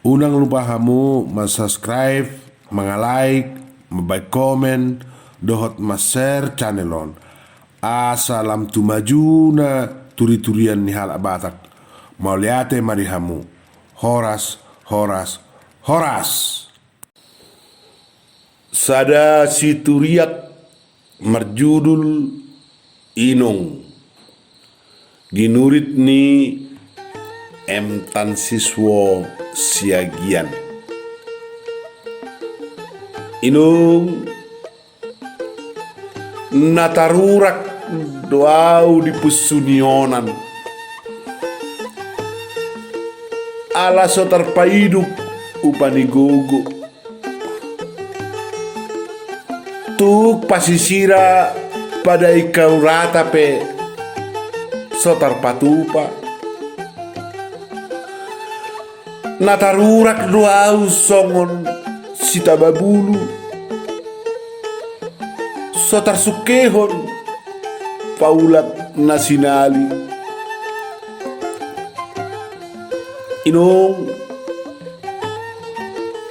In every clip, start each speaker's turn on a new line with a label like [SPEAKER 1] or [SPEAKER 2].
[SPEAKER 1] Unang lupa hamu subscribe, like, komen, dohot share channelon. Asalam tu maju na turi-turian ni hal abatak. Mau liate mari hamu. Horas, horas, horas. Sada si turiak marjudul inong. Ginurit ni Tan siswo siagian. Inung natarurak doau di pusunionan. Ala so terpaiduk upani gogo. Tuk pasisira pada ikau rata pe so terpatupa. Natarurak doau songon sita babulu so tersukehon paulat nasinali. Inong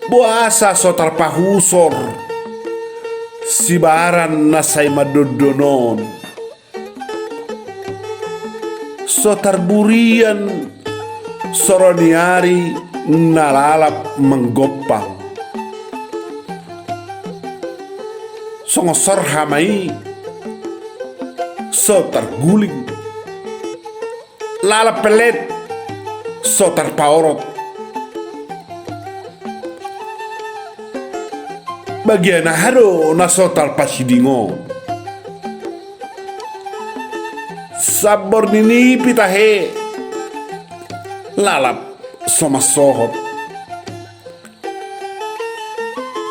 [SPEAKER 1] buasa so terpahusor sibaran nasay madodonon so terburian soroniari nalalap menggopang songosor hamai so terguling lalap pelet so terpaorot bagian hado na so terpasidingo sabor nini pitahe lalap sama sohot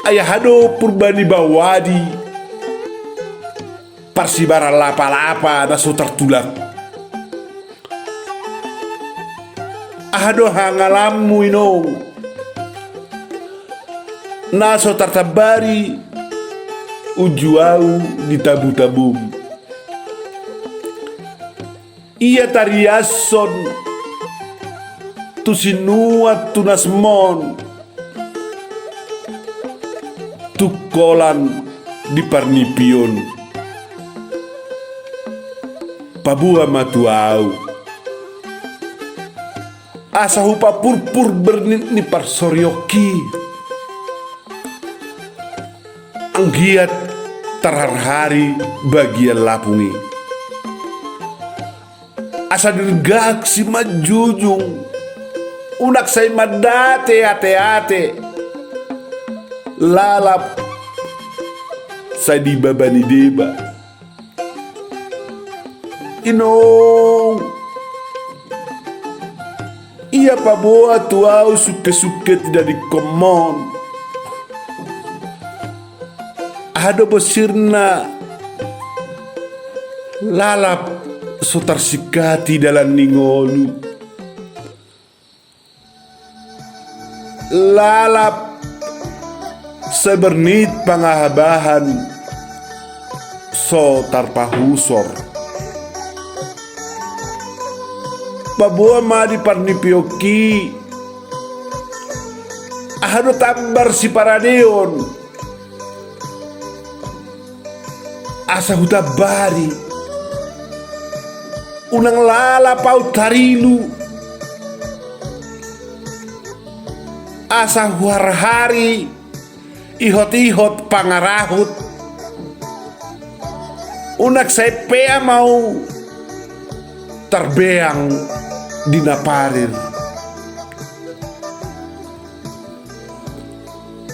[SPEAKER 1] ayahado purbani bawadi parsibara lapa-lapa na so tertulak ahado hangalamu inong na so tertabari ujuau di tabu-tabum ia tariason tu sinuat tunasmon tu kolan di parnipion pabua matuau asa hupa purpur bernit ni parsoryoki anggiat terhari bagian lapungi asa dirgak si majujung unak say madate ate-ate lalap say di babani deba inong ia paboa tuau suke-suke tidak dikomon ada besirna lalap so tersikati dalam ningolu lalap sebernit pangahabahan so tarpahusor babua madi parnipioki ahado tambar si paradeon asa hutabari unang lalapau tarilu asa huarhari ihot-ihot pangarahut unak sepea mau terbeang dinaparir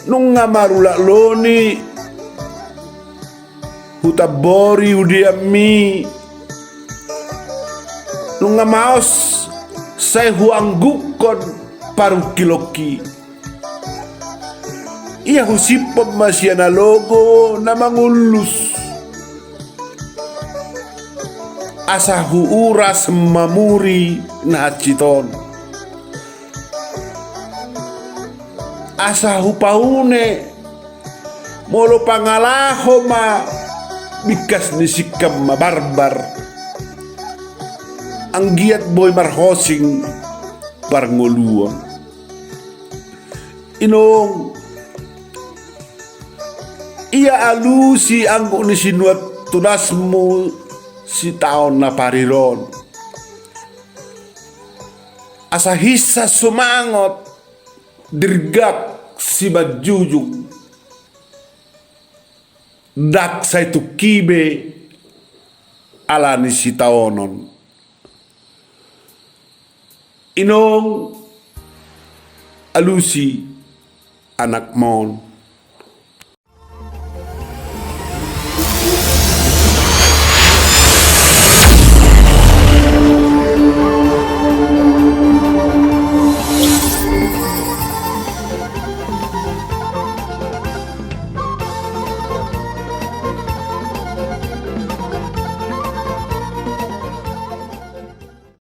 [SPEAKER 1] nung ngamarula loni hutabori udiami nung ngamaos say huanggukon paru kiloki ia husipom masya na logo na mangulus asa huuras mamuri na hachiton asa hupaune molo pangalaho ma bikas ni sikam mabarbar ang giat boy marhosing parngoluang Inong iaalusi ang unisinuat tunas mo si taon na pariron. Asahisa sumangot dirgak si Badjujug dak say tukibe ala ni si taonon. Inong alusi anak mon